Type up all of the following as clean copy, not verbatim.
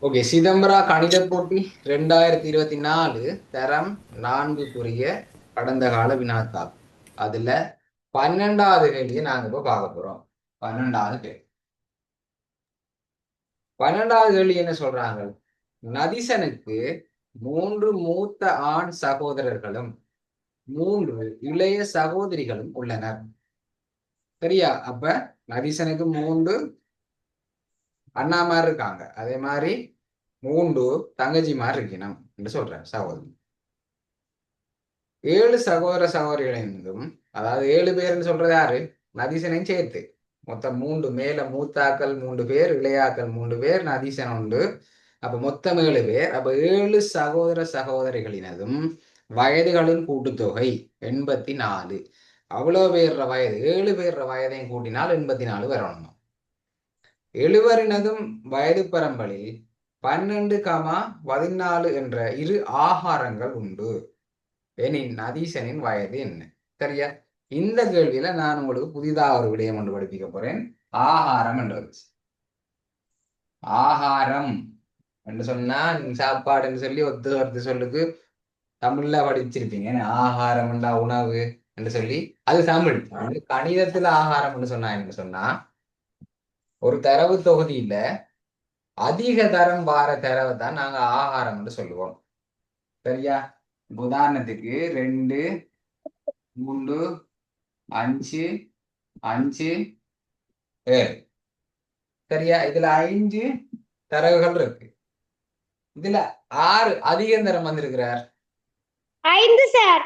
Okay, Chidambara கணித போட்டி 2024 தரம் 4க்குரிய கடந்த கால வினாத்தாள். அதுல 12வது கேள்வியை நாங்க இப்ப பார்க்க போறோம். 12வது கேள்வி 12வது கேள்வி என்ன சொல்றாங்க? நதிசனுக்கு 3 மூத்த ஆண் சகோதரர்களும் 3 இளைய சகோதரிகளும் உள்ளனர். சரியா? அப்ப நதிசனுக்கு 3 அண்ணாமார் இருக்காங்க, அதே மாதிரி 3 தங்கச்சிமார் இருக்கணும் என்று சொல்றேன். சகோதரி 7 சகோதர சகோதரிகளிருந்தும், அதாவது 7 பேர்னு சொல்றது யாரு? நதீசனையும் சேர்த்து மொத்தம் 3 மேல மூத்தாக்கள் 3 பேர், இளையாக்கள் 3 பேர், நதீசன் உண்டு. அப்ப மொத்தம் 7 பேர். அப்ப 7 சகோதர சகோதரிகளினதும் வயதுகளின் கூட்டுத்தொகை 84. அவ்வளோ பேர்ற வயது, 7 பேர்ற வயதையும் கூட்டினால் 84 வரணும். எழுவரினதும் வயது பரம்பலில் 12, 14 என்ற இரு ஆகாரங்கள் உண்டு எனின் நதீசனின் வயது என்ன? சரியா? இந்த கேள்வியில நான் உங்களுக்கு புதிதாக ஒரு விடயம் ஒன்று படிப்பிக்க போறேன். ஆகாரம் என்றது. ஆகாரம் என்று சொன்னா சாப்பாடுன்னு சொல்லி ஒத்து சொல்லுக்கு தமிழ்ல படிச்சிருப்பீங்க. ஆகாரம் என்றா உணவு என்று சொல்லி, அது தமிழ். கணிதத்துல ஆகாரம் என்று சொன்னா என்ன சொன்னா, ஒரு தரவு தொகுதியில அதிக தரம் வார தரவை தான் நாங்க ஆகாரம் என்று சொல்லுவோம். சரியா? உதாரணத்துக்கு 2, 3, 5, 5, 7. சரியா? இதுல 5 தரவுகள் இருக்கு. இதுல 6 அதிக தரம் வந்திருக்கிறார். 5 சார்.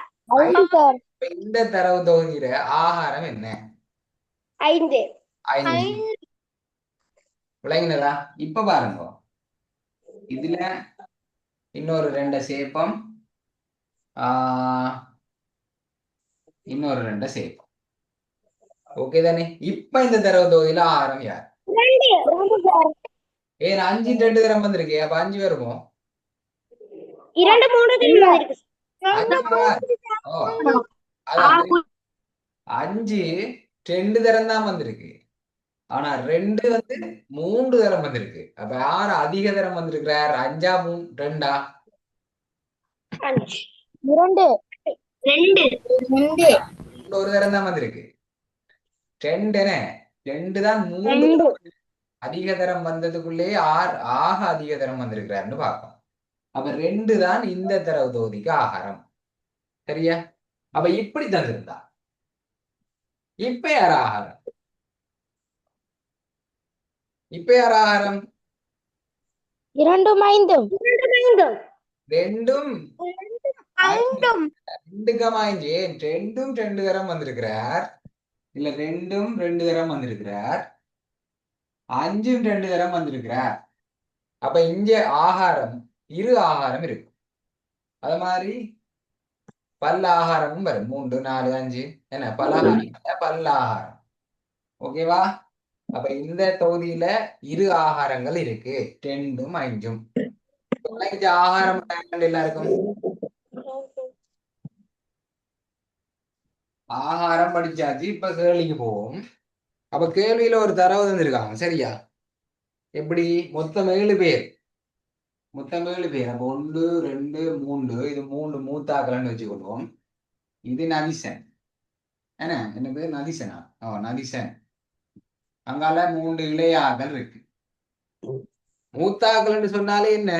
இந்த தரவு தொகுதியில ஆகாரம் என்ன? 5. 5. விளங்கினதா? இப்ப பாருங்க, இதுல இன்னொரு 2 சேர்ப்போம், இன்னொரு 2 சேர்ப்போம். ஓகே தானே? இப்ப இந்த தரவு தொகுதியில ஆகாரம் யார்? ஏன் 5 2 தரம் வந்திருக்கு, அப்ப 5 வருமோ? 2 3 வந்திருக்கு. 5 2 தரம் தான் வந்திருக்கு. ஆனா 2 வந்து 3 தரம் வந்திருக்கு. அப்ப யார் அதிக தரம் வந்திருக்கிறார்? 5ஆ 2ஆ? 2 ஒரு தரம் தான் வந்திருக்கு. 2 தான் 3 அதிக தரம் வந்ததுக்குள்ளே ஆக அதிக தரம் வந்திருக்கிறாருன்னு பார்ப்போம். அப்ப 2 தான் இந்த தரவு தொகுதிக்கு ஆகாரம். சரியா? அப்ப இப்படி தந்திருந்தா இப்ப யார் ஆகாரம்? இப்ப யார் ஆகாரம்? 2 5 2ம் 2 தரம் வந்திருக்கிறார். இல்ல 2ம் 2 தரம் வந்திருக்கிறார். 5ம் 2 தரம் வந்திருக்கிறார். அப்ப இங்க ஆகாரம் இரு ஆகாரம் இருக்கு. அது மாதிரி பல்ல ஆகாரமும் வரும். 3 4 5 என்ன பலகாரம் பல்லாகாரம். ஓகேவா? அப்ப இந்த தொகுதியில இரு ஆகாரங்கள் இருக்கு, 2ம் 5ம். ஆகாரம் எல்லாருக்கும் ஆகாரம் படிச்சாச்சு. இப்ப கேள்விக்கு போவோம். அப்ப கேள்வியில ஒரு தரவு தந்திருக்காங்க. சரியா? எப்படி? மொத்தம் 7 பேர். மொத்தம் 7 பேர். அப்ப 1 2 3, இது 3 மூத்தாக்கலன்னு வச்சுக்கொள்வோம். இது நதிசன். என்ன பேர்? நதிசனா? நதிசன். அங்கால 3 இளையாக்கள் இருக்கு. மூத்தாக்கள்னு சொன்னாலே என்ன?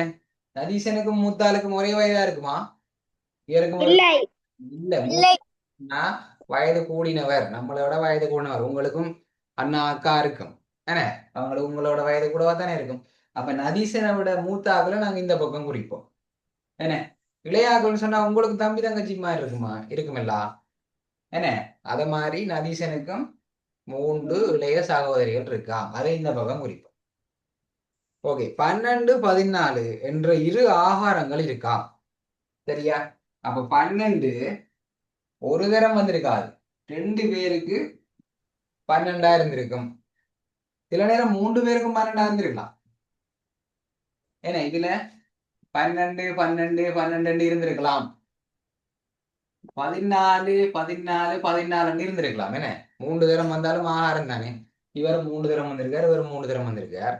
நதீசனுக்கும் மூத்தாளுக்கும் ஒரே வயதா இருக்குமா? இல்ல, வயது கூடினவர், நம்மளோட வயது கூடினவர். உங்களுக்கும் அண்ணா அக்கா இருக்கும், என்ன? அவங்களுக்கு உங்களோட வயது கூடவா தானே இருக்கும். அப்ப நதீசனை விட மூத்தாக்களை நாங்க இந்த பக்கம் குறிப்போம். என்ன? இளையாக்கள்னு சொன்னா உங்களுக்கு தம்பி தங்கச்சி மாதிரி இருக்குமா? இருக்குமில்ல, என்ன? அத மாதிரி நதீசனுக்கும் 3 இளைய சகோதரிகள் இருக்கா, அதை இந்த பக்கம் குறிப்போம். ஓகே, 12 14 என்ற இரு ஆகாரங்கள் இருக்கா? சரியா? அப்ப 12 ஒரு தரம் வந்திருக்காது. 2 பேருக்கு 12 இருந்திருக்கும். சில நேரம் 3 பேருக்கும் 12 இருந்திருக்கலாம். ஏன்னா இதுல 12 12 12 இருந்திருக்கலாம். 14 14 14 இருந்திருக்கலாம். என்ன? 3 தரம் வந்தாலும் ஆகாரம் தானே. இவர் 3 தரம் வந்திருக்கார், இவர் 3 தரம் வந்திருக்கார்.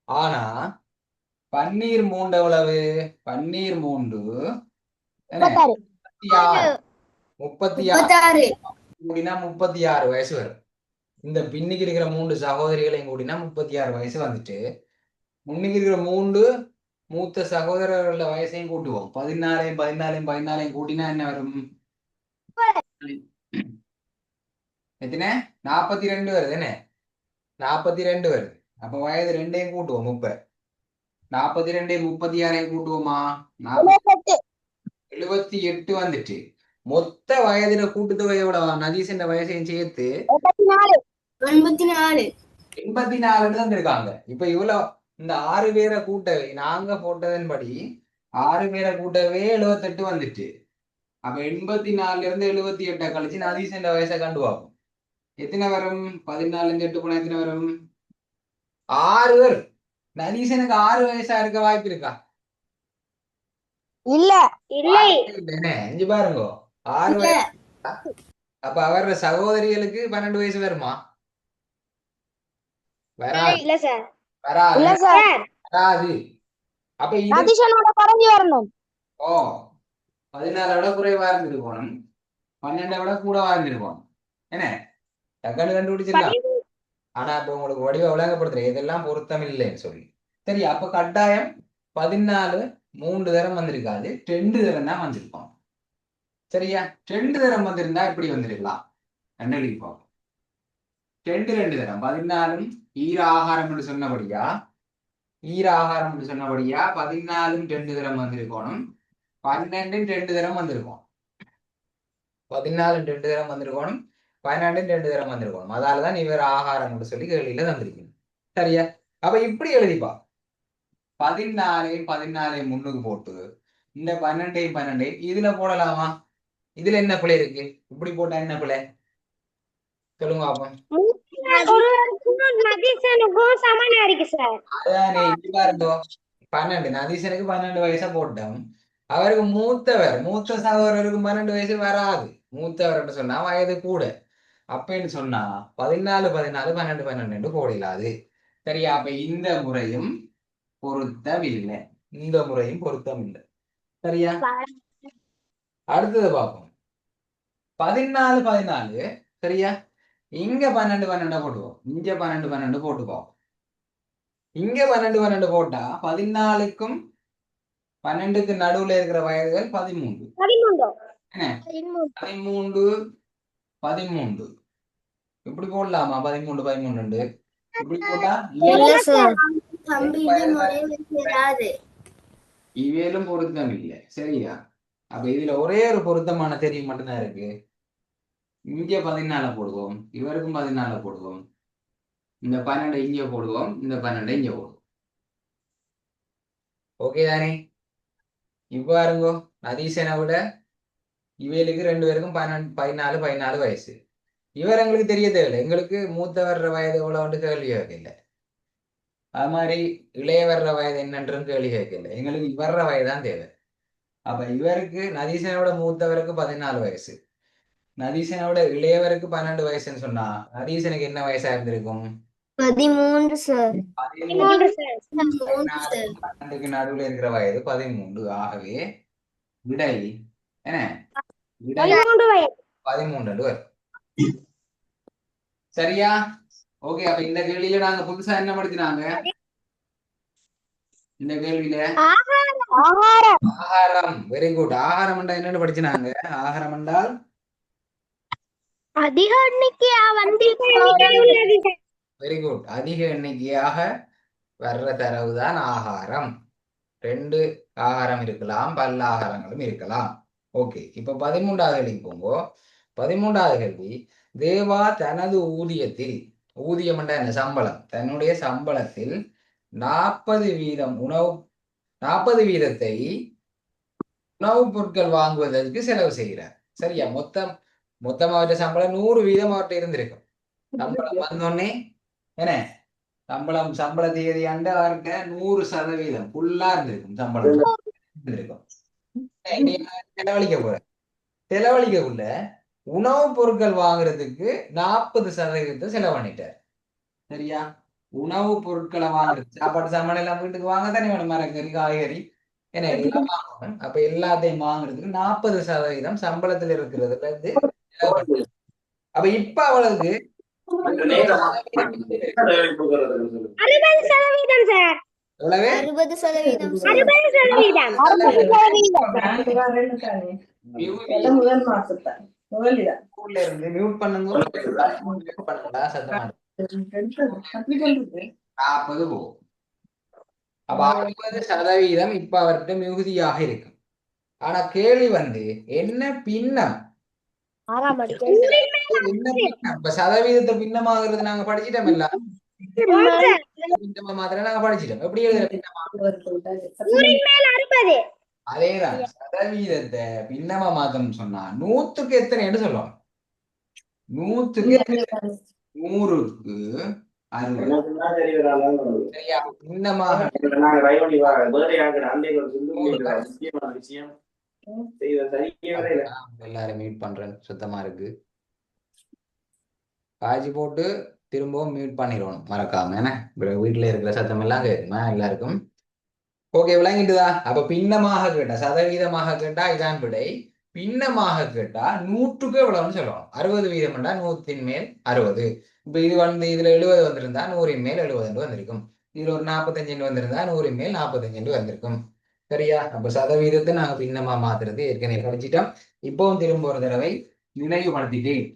ஆனா பன்னீர் மூண்டு எவ்வளவு? பன்னீர் மூண்டு என்ன? 36 36 கூடினா 36 வயசு வரும். இந்த பின்னுக்கு இருக்கிற 3 சகோதரிகளையும் கூடினா 36 வயசு வந்துட்டு முன்னுக்கு இருக்கிற 3 மூத்த சகோதரர்கள வயசையும் கூட்டுவோம். 14 கூட்டினா என்ன வரும்? எத்தனை? 42 வருது. என்ன 42 வருது. அப்ப வயது ரெண்டையும் கூட்டுவோம். 30 42 36 கூட்டுவோமா? 78 வந்துட்டு மொத்த வயதுல கூட்டுத்தொகை எவ்வளவு? நதீசன் வயசையும் சேர்த்து 84 தந்திருக்காங்க. இப்ப இவ்வளவு இந்த 6 பேரை கூட்டவே நாங்க போட்டதன்படி 6 பேரை கூட்டவே 78 வந்துட்டு. அப்ப 84 இருந்து 78 கழிச்சு நதீசன் வயசை கண்டு பார்ப்போம். எத்தனை வரும்? 14 8 போனா எத்தனை வரும்? 6 வரும். நதீசனுக்கு 6 வயசா இருக்க வாய்ப்பு இருக்கா? இல்ல இங்க பாருங்க 6 வயசு. அப்ப அவரோட சகோதரிகளுக்கு 12 வயசு வருமா? வராது. இல்ல சார் வராது. இல்ல சார் வராது. அப்ப இது நதிஷனோட குறைஞ்சி வரணும். 14 விட குறைவா இருந்திருக்கணும், 12 விட கூடவா இருந்திருக்கணும். என்ன டக்குன்னு கண்டுபிடிச்சிடலாம். ஆனா இப்ப உங்களுக்கு வடிவ விளங்கப்படுத்துறேன் இதெல்லாம் பொருத்தம் இல்லைன்னு சொல்லி. சரி, அப்ப கட்டாயம் 14 3 தரம் வந்திருக்காது, 2 தரம் தான் வந்திருக்கோம். சரியா? 2 தரம் வந்திருந்தா எப்படி வந்திருக்கலாம்? கண்டுபிடிப்போம். 2 தரம் 14 ஈர ஆகாரம் என்று சொன்னபடியா 14 2 தரம் வந்திருக்கணும், 12 2 தரம் வந்திருக்கும். 14 2 தரம் வந்திருக்கணும், 12 2 தரம் வந்திருக்கணும். அதாலதான் இவர் ஆகாரம் என்று சொல்லி கேள்வியில தந்திருக்கணும். சரியா? அப்ப இப்படி எழுதிப்பா. 14 முன்னுக்கு போட்டு இந்த 12 இதுல போடலாமா? இதுல என்ன பிள்ளை இருக்கு? இப்படி போட்டா என்ன பிள்ளை சொல்லுங்க பாப்போம். அதானே இங்க பாருங்க 12 நதீசனுக்கு 12 வயசா போட்டோம். அவருக்கு மூத்த சகோதரருக்கு 12 வயசு வராது. மூத்தவர் சொன்னா வயது கூட. அப்பன்னு சொன்னா 14 12 12 போடலாது. சரியா? அப்ப இந்த முறையும் பொருத்தம் இல்லை. இந்த முறையும் பொருத்தம் இல்லை. சரியா? அடுத்தது பார்ப்போம். 14 சரியா? இங்க 12 12 போட்டுவோம், இங்க 12 12 போட்டுப்போம். இங்க 12 12 போட்டா 14க்கும் 12க்கு நடுவுல இருக்கிற வயதுகள் 13. 13 இப்படி போடலாமா? 13 13 இப்படி போட்டா இவேலும் பொருத்தம் இல்லை. சரியா? அப்ப இதுல ஒரே ஒரு பொருத்தமான தெரிவு மட்டும்தான் இருக்கு. இங்க 14 போடுவோம், இவருக்கும் 14 போடுவோம், இந்த 12 இங்க போடுவோம், இந்த 12 இங்க போடுவோம். ஓகே தானே? இப்ப பாருங்க நதீசனை விட இவைகளுக்கு 2 பேருக்கும் 14 14 வயசு. இவர் எங்களுக்கு தெரிய தேவையில்லை. எங்களுக்கு மூத்தவர்ற வயது எவ்வளவு கேள்வி கேட்கல, அது மாதிரி இளையவர்ற வயது என்னன்றும் கேள்வி கேட்கல. எங்களுக்கு இவர்ற வயதுதான் தேவை. அப்ப இவருக்கு நதீசனோட மூத்தவருக்கு 14 வயசு, நதீசனோட இளையவருக்கு 12 வயசுன்னு சொன்னா நதீசனுக்கு என்ன வயசா இருந்திருக்கும்? 13 சார் 12க்கு நடுவுல இருக்கிற வயது 13. ஆகவே விடை என்ன? விடை 13 வரும். சரியா? ஓகே. அப்ப இந்த கேள்வியில நாங்க புதுசா என்ன படிக்கிறாங்க? இந்த கேள்வியில ஆகாரம். Very good. ஆகாரம் என்றால் என்னன்னு படிச்சினாங்க? ஆகாரம் என்றால் அதிக எண்ணிக்கையா வந்து வெரி குட், அதிக எண்ணிக்கையாக வர்ற தரவுதான் ஆகாரம். 2 ஆகாரம் இருக்கலாம், பல்ல ஆகாரங்களும் இருக்கலாம். ஓகே. இப்ப 13வது கேள்விக்கு போங்கோ. 13வது கேள்வி, தேவா தனது ஊதியத்தில், ஊதியம் என்ற என்ன? சம்பளம். தன்னுடைய சம்பளத்தில் 40 வீதத்தை உணவுப் பொருட்கள் வாங்குவதற்கு செலவு செய்கிறார். சரியா? மொத்தமா அவற்ற சம்பளம் 100 வீதம் அவர்கிட்ட இருந்திருக்கும். சம்பளம் வந்தோடனே என்ன சம்பள தேதி ஆண்டு அவர்கிட்ட 100% ஃபுல்லா இருந்திருக்கும். சம்பளம் இருந்திருக்கும். செலவழிக்கக்குள்ள உணவுப் பொருட்கள் வாங்குறதுக்கு 40% செலவு பண்ணிட்டார். சரியா? உணவுப் பொருட்களை வாங்குறது, சாப்பாடு சாமான் எல்லாம் வீட்டுக்கு வாங்க தானே வேணும், மரக்கறி காய்கறி என்ன எல்லாம் வாங்கணும். அப்ப எல்லாத்தையும் வாங்குறதுக்கு 40% சம்பளத்துல இருக்கிறதுல இருந்து செலவு பண்ணுது. அப்ப இப்ப அவளுக்கு 60% சார். எவ்வளவு 60% 60%. 60%. ஸ்கூல்ல இருந்து மியூட் பண்ணுங்க, mute பண்ணுங்கடா, சத்தமா இருக்கு. 40 போகும். அப்ப 60% இப்ப அவர்கிட்ட மிகுதியாக இருக்கும். ஆனா கேள்வி என்ன பின்னம், என்ன பின்னம்? இப்ப சதவீதத்தை பின்னமாகிறது நாங்க படிச்சிட்டோம், இல்ல பின்னமா மாதிரி நாங்க படிச்சிட்டோம். எப்படி எழுதுற பின்னமா? அதேதான், சதவீதத்தை பின்னமா மாத்தணும்னு சொன்னா 100க்கு எத்தனைன்னு சொல்லுவாங்க. 100க்கு 100க்கு 60. சரியா? பின்னமாக எல்லாரும் மியூட் பண்றேன், சுத்தமா இருக்கு. காய்ச்சி போட்டு திரும்பவும் மியூட் பண்ணிடுவோம் மறக்காம. என்ன வீட்டுல இருக்கிற சத்தம் எல்லாம் கேட்குமா எல்லாருக்கும்? ஓகே, விளங்கிட்டுதா? அப்ப பின்னமாக கேட்டா, சதவீதமாக கேட்டா இதான் விடை. பின்னமாக கேட்டா 100க்கு எவ்வளவுன்னு சொல்லணும். 60% 100ன் மேல் 60. இப்ப இது இதுல 70 வந்திருந்தா 100ன் மேல் 70 வந்திருக்கும். இதுல ஒரு 45 வந்திருந்தா 100ன் மேல் 45 வந்திருக்கும். சரியா? அப்ப சதவீதத்தை நாங்க பின்னமா மாத்துறது ஏற்கனவே படிச்சிட்டோம். இப்பவும் திரும்ப ஒரு தடவை நினைவுபடுத்திட்டேன்.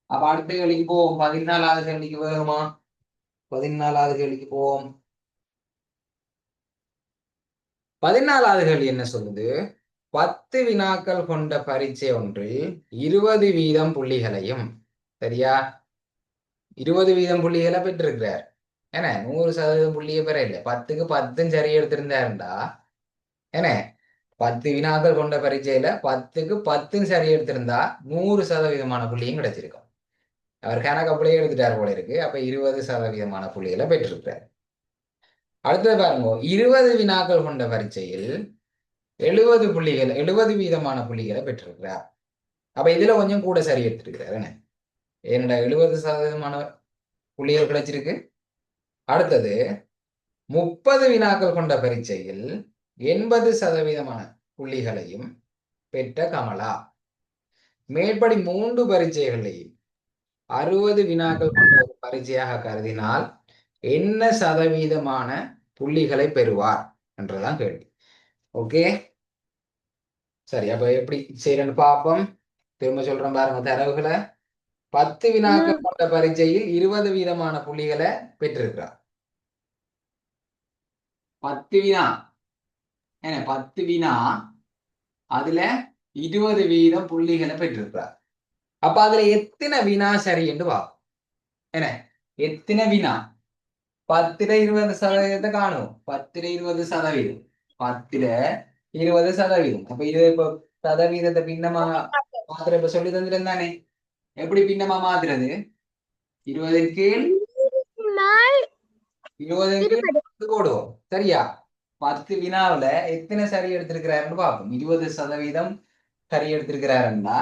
அப்ப அடுத்த கேள்விக்கு போவோம். 14வது கேள்விக்கு வேகமா 14வது கேள்விக்கு போவோம். 14வது கேள்வி என்ன சொல்லுது? 10 வினாக்கள் கொண்ட பரீட்சை ஒன்றில் 20 வீதம் புள்ளிகளையும், சரியா, 20 வீதம் புள்ளிகளை பெற்றிருக்கிறார். ஏன்னா 100% புள்ளியை பெற இல்லை. 10க்கு 10 சரி எடுத்திருந்தாருண்டா, ஏன்னா 10 வினாக்கள் கொண்ட பரீட்சையில 10க்கு 10 சரி எடுத்திருந்தா 100% புள்ளியும் கிடைச்சிருக்கும். அவர் கணக்கு அப்படியே எடுத்துட்டார் போல இருக்கு. அப்ப 20% புள்ளிகளை பெற்றிருக்கிறார். அடுத்தது பாருங்க, 20 வினாக்கள் கொண்ட பரீட்சையில் 70 புள்ளிகள், 70 வீதமான புள்ளிகளை பெற்றிருக்கிறார். அப்ப இதுல கொஞ்சம் கூட சரி எடுத்திருக்கிறார். என்ன என்னடா 70% புள்ளிகள் கிடைச்சிருக்கு. அடுத்தது 30 வினாக்கள் கொண்ட பரீட்சையில் 80% புள்ளிகளையும் பெற்ற கமலா மேற்படி 3 பரீட்சைகளையும் 60 வினாக்கள் கொண்ட ஒரு பரீட்சையாக கருதினால் என்ன சதவீதமான புள்ளிகளை பெறுவார் என்றுதான் கேள்வி. ஓகே, சரி. அப்ப எப்படி செய்யறேன்னு பார்ப்போம். திரும்ப சொல்றேன் பாருங்க தரவுகளை. 10 வினாக்கள் கொண்ட பரீட்சையில் 20 வீதமான புள்ளிகளை பெற்றிருக்கிறார். 10 வினா, என்ன 10 வினா, அதுல 20 வீதம் புள்ளிகளை பெற்றிருக்கிறார். அப்ப அதுல எத்தனை வினா சரி என்று பார்ப்போம். என்ன எத்தனை வினா? 10ல 20% காணும். 10ல 20%, 10ல 20%. அப்ப இது இப்ப சதவீதத்தை பின்னமா மாத்திர இப்ப சொல்லி தந்துருந்தானே. எப்படி பின்னமா மாத்துறது? 20ன் கீழ் 20ன் கீழ் போடுவோம். சரியா? 10 வினாவுல எத்தனை சரி எடுத்திருக்கிறாருன்னு பார்ப்போம். 20% சரி எடுத்திருக்கிறாருன்னா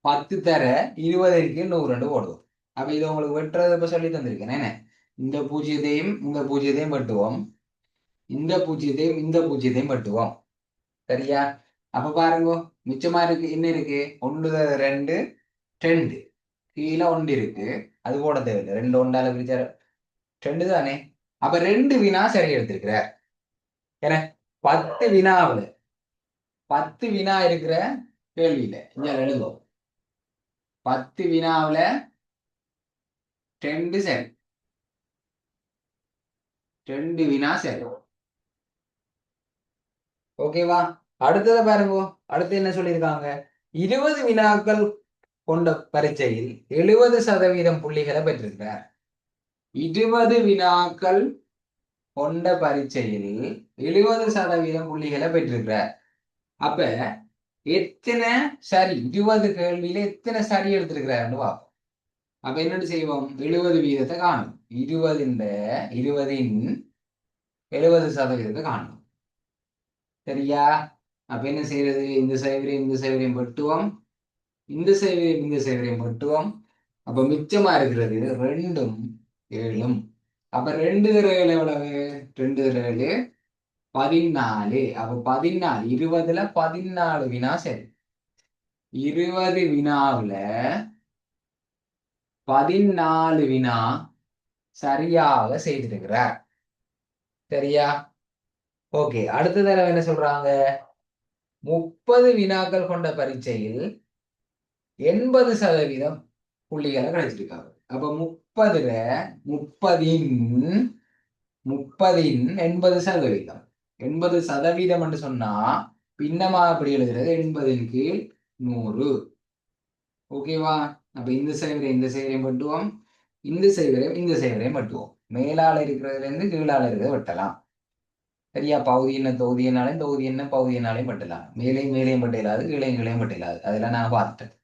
10 தர 20ன் கீழ் 100 போடுவோம். அப்ப இது உங்களுக்கு வெட்டுறது இப்ப சொல்லி தந்திருக்கேன். என்ன இந்த பூஜ்ஜியத்தையும் வெட்டுவோம், இந்த பூஜ்ஜியத்தையும் வெட்டுவோம். சரியா? அப்ப பாருங்க, மிச்சமா இருக்கு என்ன இருக்கு? 1 2 2 கீழே 1 இருக்கு. அது போட தேவையில்லை. 2 1ஆல பிரிச்சா 2 தானே. அப்ப 2 வினா சரி எடுத்திருக்கிறார். ஏன்னா 10 வினாவுல 10 வினா இருக்கிற கேள்வியில இங்க எழுதுவோம். 10 வினாவுல 2 சரி, 2 வினா சரி. ஓகேவா? அடுத்ததை பாருங்க. அடுத்து என்ன சொல்லியிருக்காங்க? 20 வினாக்கள் கொண்ட பரீட்சையில் 70% புள்ளிகளை பெற்றிருக்கிறார். 20 வினாக்கள் கொண்ட பரீட்சையில் 70% புள்ளிகளை பெற்றிருக்கிறார். அப்ப எத்தனை சரி, 20 கேள்வியில எத்தனை சரி எடுத்திருக்கிறாருன்னு பார்ப்போம். அப்ப என்னன்னு செய்வோம்? 70 வீதத்தை காணும். 20ன் 70% காணும். சரியா? அப்ப என்ன செய்யறது? இந்த சைவரையும் வெட்டுவோம், இந்த சைவரையும் வெட்டுவோம். அப்ப மிச்சமா இருக்கிறது 2ம் 7ம். அப்ப 2 தடவை எவ்வளவு? 2 தடவை 14. அப்ப 14, 20ல 14 வினா சரி. 20 வினாவுல 14 வினா சரியாக செய்திருக்கிறார். சரியா? ஓகே, அடுத்த தடவை என்ன சொல்றாங்க? 30 வினாக்கள் கொண்ட பரீட்சையில் 80% புள்ளிகளை கிடைச்சிருக்காங்க. அப்ப 30ல 30இன் 80%. 80% என்று சொன்னா பின்னமா அப்படி எழுதுறது 80ன் கீழ் 100. ஓகேவா? அப்ப இந்த செய்வரையும் வெட்டுவோம், இந்த செய்வரையும் வெட்டுவோம். மேலால இருக்கிறதுல இருந்து கீழால இருக்கிறத வெட்டலாம். சரியா? பகுதி என்ன தொகுதி என்னாலையும் தொகுதி என்ன பகுதி என்னாலையும் வெட்டலாம். மேலையும் வெட்டலாது, கீழையும் வெட்டலாது. அதெல்லாம் நான் பார்த்துட்டேன்.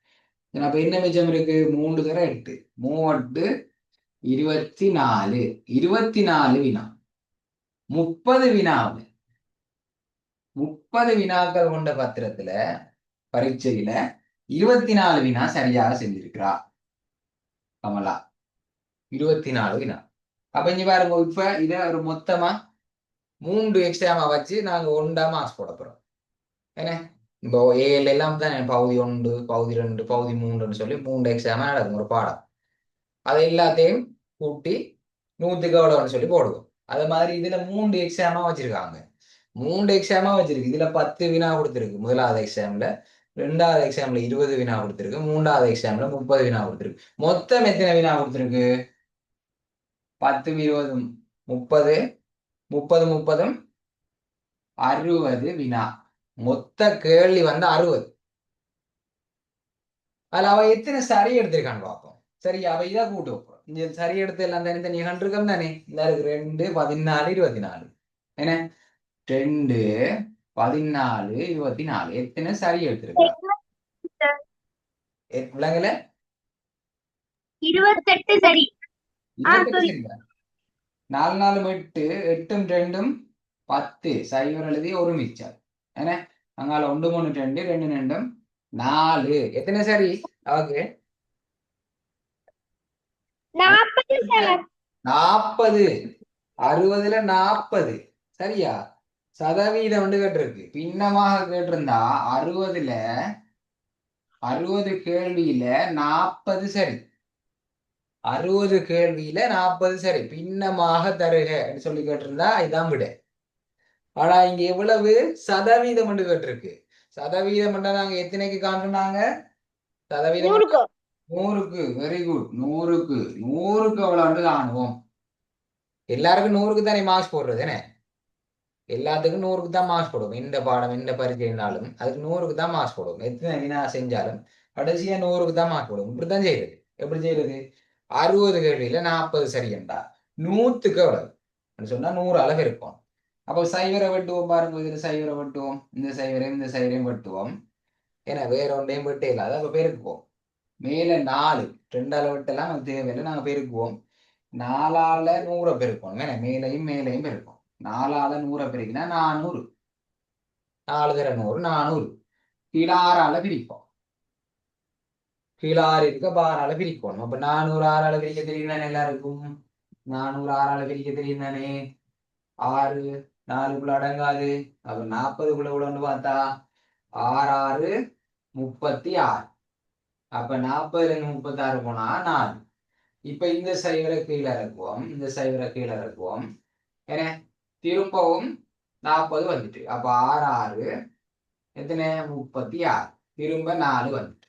அப்ப என்ன மிச்சம் இருக்கு? 3 தர 8, 3 24. 24 வினா. 30 வினாவில் 30 வினாக்கள் கொண்ட பத்திரத்துல பரீட்சையில 24 வினா சரியாக செஞ்சிருக்கிறா கமலா. 24 வினா. அப்ப இங்க பாருங்க, இப்ப இத ஒரு மொத்தமா 3 எக்ஸ்ட்ராமா வச்சு நாங்க 1 மார்க்ஸ் போட போறோம். என்ன? இப்போ ஏழு எல்லாம் தான் பகுதி 1, பகுதி 2, பகுதி 3ன்னு சொல்லி 3 எக்ஸாமா நடக்கும் ஒரு பாடம். அதை எல்லாத்தையும் கூட்டி 100க்கு எவ்வளவுன்னு சொல்லி போடுவோம். அது மாதிரி இதுல 3 எக்ஸாமா வச்சிருக்காங்க. 3 எக்ஸாமா வச்சிருக்கு. இதுல 10 வினா கொடுத்துருக்கு முதலாவது எக்ஸாம்ல, 2வது எக்ஸாம்ல 20 வினா கொடுத்துருக்கு, 3வது எக்ஸாம்ல 30 வினா கொடுத்துருக்கு. மொத்தம் எத்தனை வினா கொடுத்துருக்கு? 10, 20, 30, 30, 30, 60 வினா. மொத்த கேள்வி வந்து 60. அதுல அவ எத்தனை சரி எடுத்திருக்கான்னு பார்ப்போம். சரி, அவ இதை கூட்டு வைப்போம். இந்த சரி எடுத்து எல்லாம் தனித்தனி கண்டிருக்கோம் தானே. இந்த இருக்கு 2, 14, 24. என்ன? 2, 14, 24. எத்தனை சரி எடுத்திருக்கா? விளங்கல? 28 சரி. 28 சரியா? 4, 4, 8, 8, 2, 10. சைவர் எழுதி ஒரு மிச்சம். என்ன? அங்கால 1, 3, 2, 2, 2, 4. எத்தனை சரி அவக்கு? 40 சார். 40. 60ல 40. சரியா? சதவீதம் வந்து கேட்டிருக்கு. பின்னமாக கேட்டிருந்தா 60 கேள்வியில 40 சரி. 60 கேள்வியில 40 சரி. பின்னமாக தருக சொல்லி கேட்டிருந்தா இதான் விட. ஆனா இங்க எவ்வளவு சதவீதம் என்று கேட்டிருக்கு. சதவீதம் நாங்க எத்தனைக்கு காண்றாங்க? சதவீதம் 100க்கு. Very good. 100க்கு எவ்வளவு காணுவோம். எல்லாருக்கும் 100க்கு தானே மார்க்ஸ் போடுறது. என்ன? எல்லாத்துக்கும் 100க்கு தான் மார்க்ஸ் போடுவோம். எந்த பாடம் எந்த பரீட்சைனாலும் அதுக்கு 100க்கு தான் மார்க்ஸ் போடுவோம். எத்தனை வினா செஞ்சாலும் கடைசியா 100க்கு தான் மார்க்ஸ் போடுவோம். இப்படித்தான் செய்யறது. எப்படி செய்யறது? 60 கேள்வியில 40 சரி என்றா 100க்கு எவ்வளவு சொன்னா 100 அளவு இருக்கும். அப்போ சைவரை வெட்டுவோம் பாருங்க. இதுல சைவரை வெட்டுவோம், இந்த சைவரையும் வெட்டுவோம். ஏன்னா வேற ஒன்றையும் வெட்டே இல்லை. அதை பெருக்குவோம். மேல 4 2ஆல வெட்டலாம், அது தேவையில்லை. நாங்க பெருக்குவோம். 4ஆல 100 பெருக்கணும். ஏன்னா மேலையும் பெருக்கும். 4ஆல 100 பெருக்கினா 400. 4 தர 100, 400. கீழே 6ஆல பிரிப்போம். கீழே 6 இருக்க 6ஆல பிரிக்கணும். அப்ப 400 6ஆல பிரிக்க தெரியும் தானே எல்லாருக்கும்? 400 6ஆல பிரிக்க தெரியும் தானே? 6 4க்குள்ள அடங்காது. அப்ப 40க்குள்ள உள்ளன்னு பார்த்தா 6, 6, 36. அப்ப 40ல இருந்து 36 போனா 4. இப்ப இந்த சைவரை கீழே இறக்குவோம், இந்த சைவரை கீழே இறக்குவோம். ஏன்னா திரும்பவும் 40 வந்துட்டு. அப்ப 6, 6 எத்தனை? 36. திரும்ப 4 வந்துட்டு.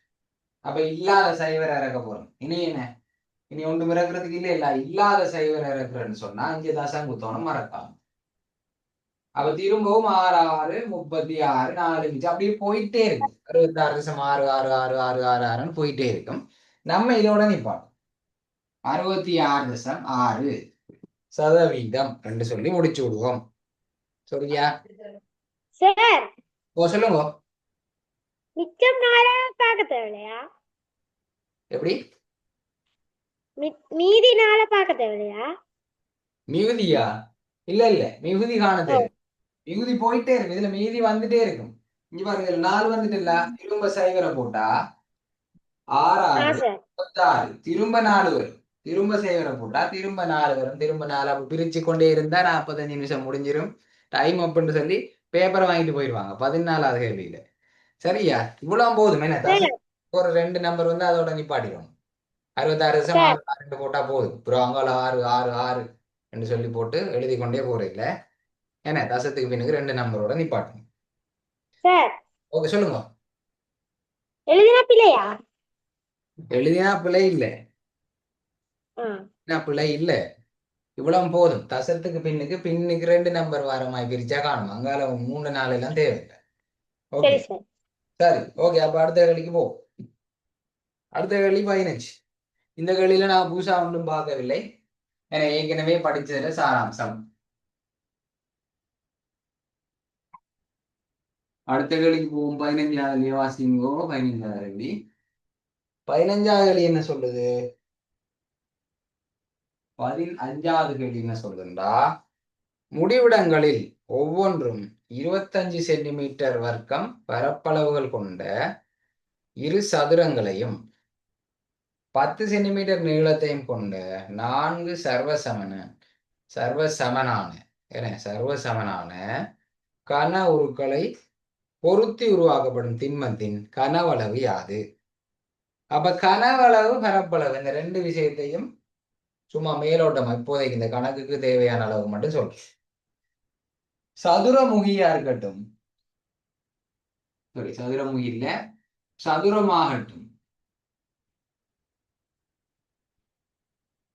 அப்ப இல்லாத சைவரை இறக்க போறோம். இனி என்ன? இனி ஒன்று இறக்குறதுக்கு இல்ல இல்லாத சைவரை இறக்குறேன்னு சொன்னா இங்க தசம் குத்தோணும் மறக்காம. அப்ப திரும்பவும் 6, 6, 36, 4 அப்படியே போயிட்டே இருக்கு. 66, 6, 6, 6, 6, 6, 6ன்னு போயிட்டே இருக்கும். நம்ம இதோட நிப்பாடும் 66.6% என்று சொல்லி முடிச்சு விடுவோம். சரியா? சார், சொல்லுங்க. மிச்சம் 4 பார்க்க தேவையா? எப்படி? மீதி 4 பார்க்க தேவையா? மிகுதியா? இல்ல மிகுதி காண தேவை. மிகுதி போயிட்டே இருக்கு. இதுல மீதி வந்துட்டே இருக்கும். இங்க பாருங்க, 4 வந்துட்டு இல்ல, திரும்ப சைவரை போட்டா 6, 6, 36. திரும்ப 4 வரும். திரும்ப செய்வரை போட்டா திரும்ப 4 வரும், திரும்ப 4 அப்ப பிரிச்சு கொண்டே இருந்தா 45 நிமிஷம் முடிஞ்சிரும். டைம் அப்னு சொல்லி பேப்பரை வாங்கிட்டு போயிடுவாங்க 14வது கேள்வியில. சரியா? இவ்வளவு போதும் என்ன சார் ஒரு 2 நம்பர் வந்து அதோட நிப்பாட்டிடும். 66 சார் 6 போட்டா போதும். அப்புறம் அங்கால 6 6 6 என்று சொல்லி போட்டு எழுதி கொண்டே போறீங்கள. என்ன தசத்துக்கு பின்னுக்கு 2 நம்பரோட நிப்பாட்டுங்க. சார் ஓகே சொல்லுங்க. எழுதின பிள்ளையா? எழுதினா பிழை இல்லை. ஆ பிழை இல்லை. இவ்வளவு போதும். தசத்துக்கு பின்னுக்கு 2 நம்பர் வர மாதிரி பிரிச்சா காணும். அங்கால 3 4 எல்லாம் தேவையில்லை. ஓகே சரி சார். சரி. ஓகே அப்ப அடுத்த கேள்விக்கு போ. அடுத்த கேள்வி 15. இந்த கேள்வியில நான் புதுசா ஒன்றும் பார்க்கவில்லை. என ஏற்கனவே படிச்சதுல சாராம்சம். அடுத்த கேள்விக்கு போவோம். 15வது வாசிங்கோ. 15வது கேள்வி. 15வது கேள்வி என்ன சொல்லுது? 15வது கேள்வி என்ன சொல்லுதுண்டா, முடிவிடங்களில் ஒவ்வொன்றும் 25 சென்டிமீட்டர் வர்க்கம் பரப்பளவுகள் கொண்ட இரு சதுரங்களையும் 10 சென்டிமீட்டர் நீளத்தையும் கொண்ட 4 சர்வசமனான கன உருக்களை பொருத்தி உருவாக்கப்படும் திண்மத்தின் கனவளவு யாது? அப்ப கனவளவு பரப்பளவு இந்த 2 விஷயத்தையும் சும்மா மேலோட்டமா இப்போதைக்கு இந்த கணக்குக்கு தேவையான அளவு மட்டும் சொல்றேன். சதுரமுகியா இருக்கட்டும், சாரி சதுரமுகி இல்ல, சதுரமாகட்டும்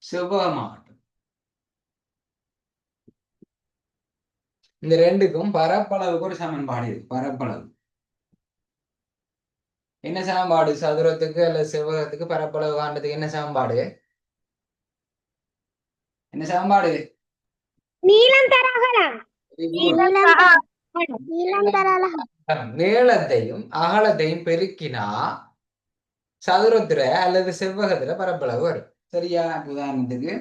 செவ்வகமாகட்டும், இந்த ரெண்டுக்கும் பரப்பளவுக்கு ஒரு சமன்பாடு இருக்கு. பரப்பளவு என்ன சமன்பாடு? சதுரத்துக்கு அல்லது செவ்வகத்துக்கு பரப்பளவு காண்றதுக்கு என்ன சமன்பாடு? என்ன சமன்பாடு? நீளம் தர அகலம். நீளம் தர நீளத்தையும் அகலத்தையும் பெருக்கினா சதுரத்துல அல்லது செவ்வகத்துல பரப்பளவு வரும். சரியா? உதாரணத்துக்கு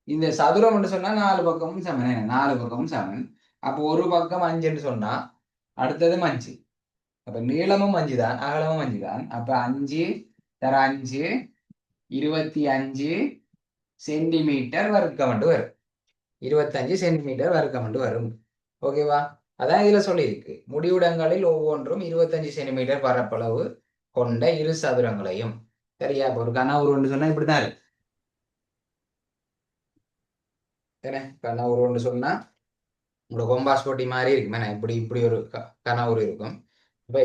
இந்த சதுரம் என்று சொன்னா 4 பக்கமும் சமன். 4 பக்கமும் சமன். அப்போ ஒரு பக்கம் 5 சொன்னா அடுத்தது 5. அப்ப நீளமும் 5 தான், அகலமும் 5 தான். அப்ப 5 தர 5 25 சென்டிமீட்டர் வர்க்கம் வரும். 25 சென்டிமீட்டர் வர்க்கம் வரும். ஓகேவா? அதான் இதுல சொல்லியிருக்கு. முடிவிடங்களில் ஒவ்வொன்றும் 25 சென்டிமீட்டர் பரப்பளவு கொண்ட இரு சதுரங்களையும். சரியா? இப்ப ஒரு கனவுருன்னு சொன்னா இப்படிதான் இருக்கு. என்ன கனவுருன்னு சொன்னா உங்களோட கொம்பாஸ் போட்டி மாதிரி இருக்கு. இப்படி இப்படி ஒரு கனவுரு இருக்கும். இப்ப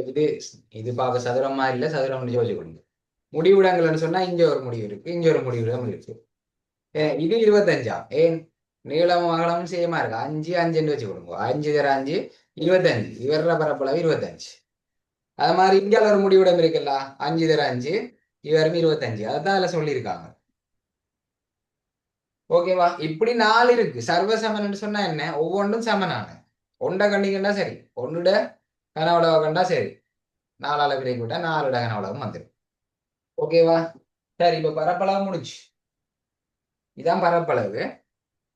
இது பார்க்க சதுரமா இல்லை, சதுரம் யோசிச்சு கொடுங்க. முடிவிடங்கள்னு சொன்னா இங்க ஒரு முடிவு இருக்கு, இங்க ஒரு முடிவிடம் இருக்கு. இது 25. ஏன் நீளமும் அகலமும் சேமா இருக்கு. 5 5 வச்சு கொடுங்க. 5 தர 5 25. இவர பரப்பளவு 25. அது மாதிரி இந்தியாவில் ஒரு முடிவிடம் இருக்குல்ல, 5 தர 5 இவரும் 25. அதான் அதுல சொல்லியிருக்காங்க. ஓகேவா? இப்படி 4 இருக்கு. சர்வசமன் சொன்னா என்ன? ஒவ்வொன்றும் சமனான ஒன்றை கண்டிக்கண்டா சரி, ஒன்றுட கனவளவை கண்டா சரி, 4ஆல பிரிக்க விட்டா 4 கனவளவும் வந்துடும். ஓகேவா? சரி, இப்ப பரப்பளவு முடிச்சு. இதான் பரப்பளவு.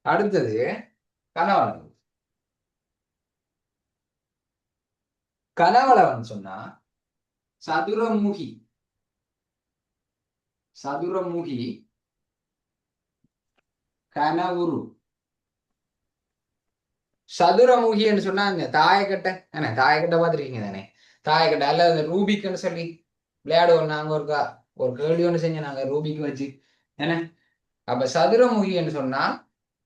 அடுத்தது கனவளவு. கனவளவுன்னு சொன்னா சதுரமுகி கனவுரு. சதுரமுகின்னு சொன்னா இந்த தாயக்கட்டை என்ன, தாயக்கட்டை பார்த்துருக்கீங்க தானே? தாயக்கட்டை அல்லது இந்த ரூபிக்னு சொல்லி விளையாடுவோம். நாங்க ஒரு கேள்வி ஒன்று செஞ்சோம் நாங்க ரூபிக் வச்சு. என்ன அப்ப சதுரமுகின்னு சொன்னா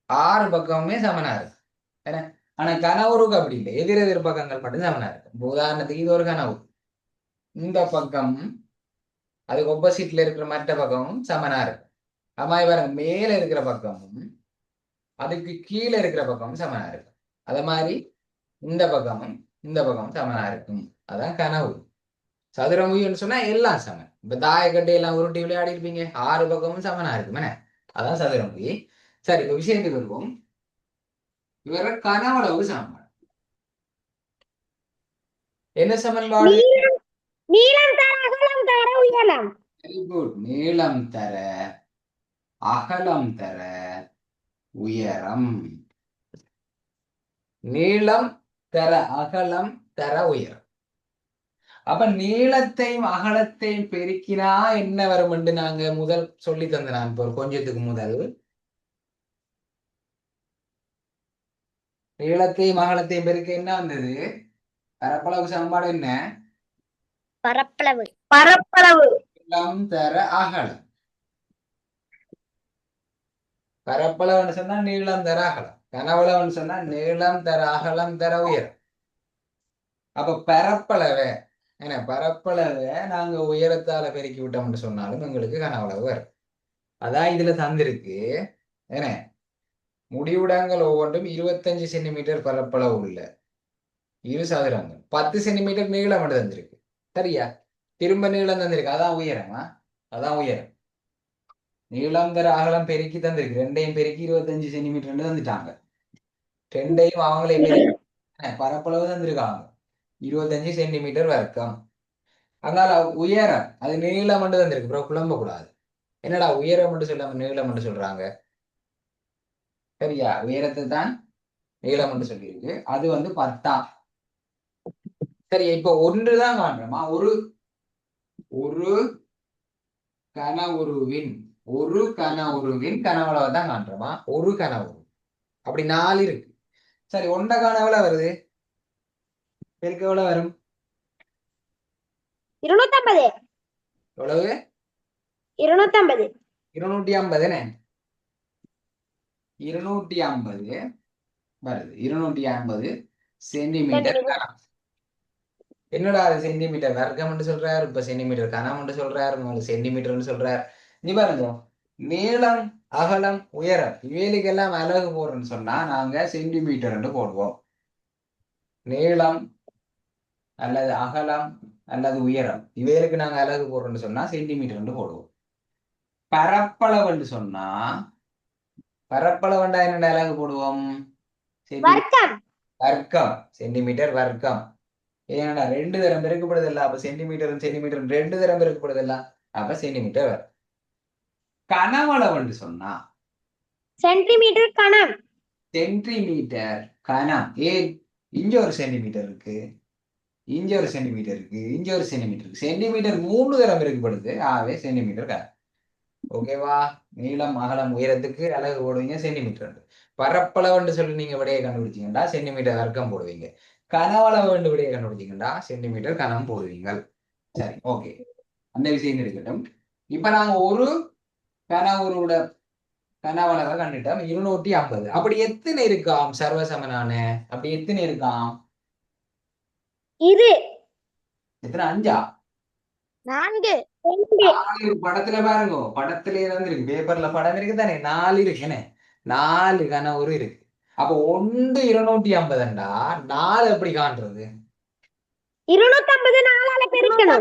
6 பக்கமுமே சமனா இருக்கு. என்ன ஆனா கனவுருக்கு அப்படி இல்லை. எதிரெதிர் பக்கங்கள் மட்டும் சமனா இருக்கு. உதாரணத்துக்கு இது ஒரு கனவு. இந்த பக்கம் அதுக்கு ஆப்போசிட்ல இருக்கிற மற்ற பக்கமும் சமனா இருக்கு. அம்மா பாருங்க, மேல இருக்கிற பக்கமும் அதுக்கு கீழே இருக்கிற பக்கமும் சமனா இருக்கு. அத மாதிரி இந்த பக்கமும் சமனா இருக்கும். அதான் கனவு. சதுரமுகின்னு சொன்னா எல்லாம் சமன். இப்ப தாயக்கட்டை எல்லாம் உருட்டி விளையாடி இருப்பீங்க, 6 பக்கமும் சமனா இருக்குமே. அதான் சதுரமுகி. சரி, இப்ப விஷயத்துக்கு வருவோம். இவர கனவளவு சமன்பாடு என்ன சமன்பாடு? நீளம் தர அகலம் தர உயரம். Very good. நீளம் தர அகலம் தர உயரம். நீளம் தர அகலம் தர உயரம். அப்ப நீளத்தையும் அகலத்தையும் பெருக்கினா என்ன வரும் என்று நாங்க முதல் சொல்லி தந்த நான் இப்போ கொஞ்சத்துக்கு முதல் நீளத்தையும் அகலத்தையும் பெருக்க என்ன வந்தது? பரப்பளவு சமன்பாடு என்ன? பரப்பளவு பரப்பளவு நீளம் தர அகலம். பரப்பளவுன்னு சொன்னா நீளம் தர அகலம், கனவளவுன்னு சொன்னா நீளம் தர அகலம் தர உயரம். அப்ப பரப்பளவை என்ன பரப்பளவை நாங்க உயரத்தால பெருக்கி விட்டோம்னு சொன்னாலும் எங்களுக்கு கனவளவு வரும். அதான் இதுல தந்திருக்கு. என்ன முடிவுடங்கள் ஒவ்வொன்றும் 25 சென்டிமீட்டர் பரப்பளவு உள்ள இரு சதுரங்கள் 10 சென்டிமீட்டர் நீளம் மட்டும் தந்திருக்கு. சரியா? திரும்ப நீளம் தந்திருக்கு. அதான் உயரமா? அதான் உயரம். நீளம் தர அகலம் பெருக்கி தந்திருக்கு. ரெண்டையும் பெருக்கி 25 சென்டிமீட்டர் தந்துட்டாங்க. ரெண்டையும் அவங்களே பெருக்கி பரப்பளவு தந்திருக்காங்க 25 சென்டிமீட்டர் வர்க்கம். அதனால உயரம் அது நீளம் மட்டும் தந்திருக்கு. அப்புறம் குழம்ப கூடாது. என்னடா உயரம் மட்டும் சொல்லாம நீளம் மட்டும் சொல்றாங்க? சரியா? உயரத்தை தான் நீளம் மட்டும் சொல்லியிருக்கு. அது வந்து 10. சரி, இப்ப ஒன்றுதான் காண்றோமா? ஒரு ஒரு கன உருவின் கனவளவை தான் காண்றோமா? ஒரு கன உரு அப்படி 4 இருக்கு. சரி, ஒன்றை காண எவ்வளவு வருது? பெருக்கு எவ்வளவு வரும்? 250 எவ்வளவு? 250 250 என்ன? 250 வருது. 250 சென்டிமீட்டர் கனம். என்னடா அது சென்டிமீட்டர் வர்க்கம் சொல்றாரு, இப்ப சென்டிமீட்டர் கனம் சொல்றாரு, சென்டிமீட்டர்னு சொல்றாரு. நீ பாருங்க, நீளம் அகலம் உயரம் இவைகளுக்கெல்லாம் அலகு போடுறோம்னு சொன்னா நாங்க சென்டிமீட்டர் போடுவோம். நீளம் அல்லது அகலம் அல்லது உயரம் இவைகளுக்கு நாங்க அலகு போடுறோம்னு சொன்னா சென்டிமீட்டர் போடுவோம். பரப்பளவுன்னு சொன்னா பரப்பளவுண்டா என்ன அலகு போடுவோம்? வர்க்கம் வர்க்கம், சென்டிமீட்டர் வர்க்கம். ஏன்னா 2 தரம் பெருக்கப்படுது இல்ல, அப்ப சென்டிமீட்டர் 2 தரம் பெருக்கப்படுது இல்ல, அப்ப சென்டிமீட்டர் வரும். கனவளவுன்னு சொன்னா சென்டிமீட்டர் கனம் சென்டிமீட்டர் கனம். ஏன் இங்க ஒரு சென்டிமீட்டர் இருக்கு, இங்க ஒரு சென்டிமீட்டர் இருக்கு, இங்க ஒரு சென்டிமீட்டர் இருக்கு. சென்டிமீட்டர் 3 தரம் பெருக்கப்படுது, ஆகவே சென்டிமீட்டர் கனம். ஓகேவா? நீளம் அகலம் உயரத்துக்கு அலகு போடுவீங்க சென்டிமீட்டர். பரப்பளவுன்னு சொல்லி நீங்க விடையை கண்டுபிடிச்சீங்கன்னா சென்டிமீட்டர் வர்க்கம் போடுவீங்க. கனவளவு விடையை கண்டுபிடிச்சீங்கன்னா சென்டிமீட்டர் கனம் போடுவீங்க. சரி, ஓகே, அந்த விஷயம் இருக்கட்டும். இப்ப நாங்க ஒரு கனவுரோட கனவளவை கண்டுட்டோம் 250. அப்படி எத்தனை இருக்காம் சர்வசமனான? அப்படி எத்தனை இருக்காம்? இது எத்தனை? 5ஆ? 4 4 படத்துல பாருங்க, படத்துல இருக்கு, பேப்பர்ல படம் இருக்கு தானே, 4 இருக்கு. என்ன 4 கனவுரு இருக்கு. அப்ப 1 250ண்டா 4 எப்படி காண்றது? 250 4ஆல பெருக்கணும்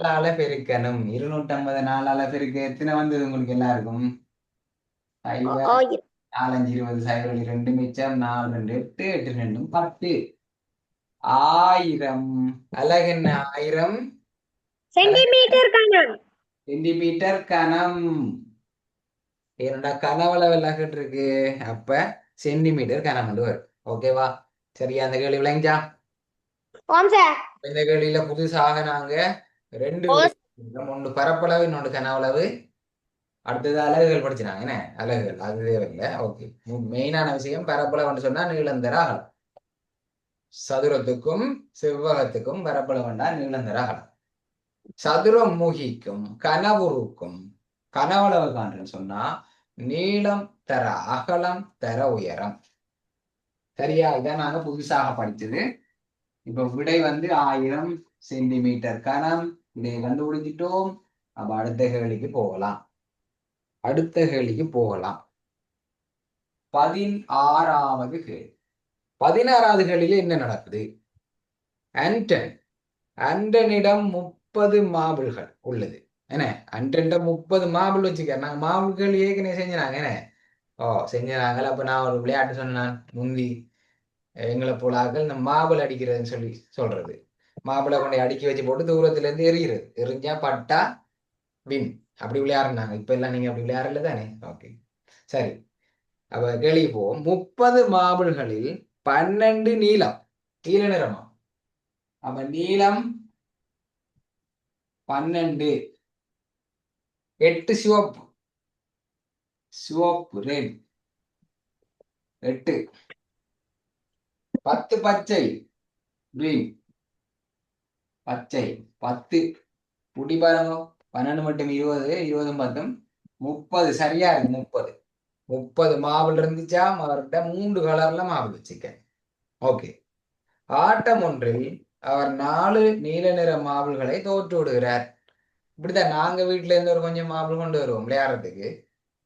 4ஆல பெருக்கணும். 250 4ஆல பெருக்க எத்தனை வந்தது உங்களுக்கு எல்லாருக்கும்? 5 4 5 20 0 2 மிச்சம் 4 2 8 8 2 10. 1000 அலகு என்ன? 1000 சென்டிமீட்டர் கனம் சென்டிமீட்டர் கனம். என்னடா கனவளவு எல்லாம் இருக்கு, அப்ப சென்டிமீட்டர் கனம் வரும். ஓகேவா? சரியா? அந்த கேள்வி விளங்கிச்சா? ஓம் சார் இந்த கேள்வியில புதுசாக நாங்க 2 ஒன்று பரப்பளவு, இன்னொன்று கனவளவு, அடுத்தது அலகுகள் படிச்சினாங்க. என்ன அலகுகள் அது தேவையில்லை. ஓகே, மெயினான விஷயம் பரப்பளவுன்னு சொன்னா நீளந்தர அகலம். சதுரத்துக்கும் செவ்வகத்துக்கும் பரப்பளவுண்டா நீளந்தர அகலம். சதுரம் முகிக்கும் கனவுருக்கும் கனவளவு காண்றேன்னு சொன்னா நீளம் தர அகலம் தர உயரம். சரியா? இதான் நாங்க புதுசாக படிச்சது. இப்ப விடை வந்து 1000 சென்டிமீட்டர் கனம். விடையை கண்டுபிடிச்சிட்டோம். அப்ப அடுத்த கேள்விக்கு போகலாம். 16வது கேள்வி. 16வது கேள்வியில என்ன நடக்குது? அண்டனிடம் 30 மாபிள்கள் உள்ளது. என்ன அண்டன் 30 மாபிள் வச்சுக்க. நாங்க மாபிள்கள் ஏற்கனவே செஞ்சாங்க. என்ன செஞ்சாங்க. அப்ப நான் ஒரு விளையாட்டு சொன்னேன் முந்தி, எங்களை போலாக்கள் இந்த மாபிள் அடிக்கிறதுன்னு சொல்றது. மாப்பிளை கொண்டு அடுக்கி வச்சு போட்டு தூரத்துல இருந்து எறிகிறது. எரிஞ்சா பட்டா வின். அப்படி விளையாடுனாங்க. இப்ப எல்லாம் நீங்க அப்படி விளையாடல தானே? ஓகே, சரி. அப்ப கேள்வி போவோம். 30 மாபிள்களில் 12 நீல நிறமா, அப்ப நீளம் 12, 8 சிவப்பு, சிவப்பு ரெட் 8, 10 பச்சை கிரீன், பச்சை 10 புடி பாருங்க. 12 மட்டும் 20, 20 மட்டும் 30. சரியா இருக்கு 30 மாவுள் இருந்துச்சா? அவர்கிட்ட 3 கலர்ல மாவு வச்சுக்க. ஓகே. ஆட்டம் ஒன்றில் அவர் 4 நீல நிற மாவுள்களை தோற்று விடுகிறார். இப்படித்தான் நாங்க வீட்டுல இருந்து ஒரு கொஞ்சம் மாவுள் கொண்டு வருவோம் விளையாடுறதுக்கு.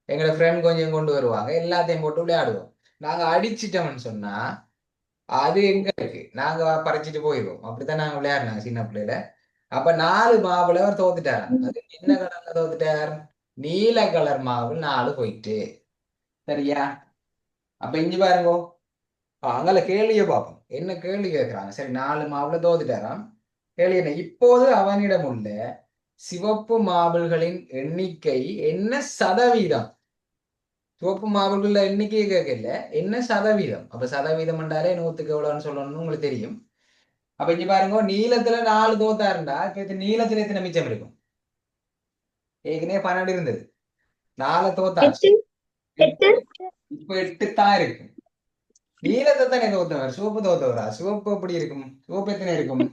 எங்களோட ஃப்ரெண்ட் கொஞ்சம் கொண்டு வருவாங்க, எல்லாத்தையும் போட்டு விளையாடுவோம். நாங்க அடிச்சிட்டோம்னு சொன்னா அது எங்களுக்கு நாங்க பறிச்சுட்டு போயிடுவோம். அப்படித்தான் நாங்க விளையாடினாங்க சின்ன பிள்ளையில. அப்ப 4 மாவுல அவர் தோத்துட்டார். அது என்ன கலர்ல தோத்துட்டார்? நீல கலர் மாவு 4 போயிட்டு. சரியா? அப்ப இங்க பாருங்க, அங்கல கேள்வியை பார்ப்போம். என்ன கேள்வி கேட்கிறாங்க? சரி, 4 மாவுல தோத்துட்டாராம். கேள்வி என்ன? இப்போது அவனிடம் உள்ள சிவப்பு மாவுகளின் எண்ணிக்கை என்ன சதவீதம்? சிவப்பு மாவுகள எண்ணிக்கையை கேட்கல, என்ன சதவீதம். அப்ப சதவீதம் என்றாலே 100க்கு எவ்வளவுன்னு சொல்லணும்னு உங்களுக்கு தெரியும். அப்ப இங்க பாருங்க, நீளத்துல 4 தோத்தாருண்டா இப்ப நீளத்துல எத்தனை மிச்சம் இருக்கும்? ஏற்கனவே 12 இருந்தது, 4 தோத்தாச்சு, 8. இப்ப 8 தான் இருக்கு. நீளத்தை தானே தோத்தவர், சிவப்பு தோத்தவரா? சிவப்பு எப்படி இருக்கும்? சிவப்பு எத்தனை இருக்கும்?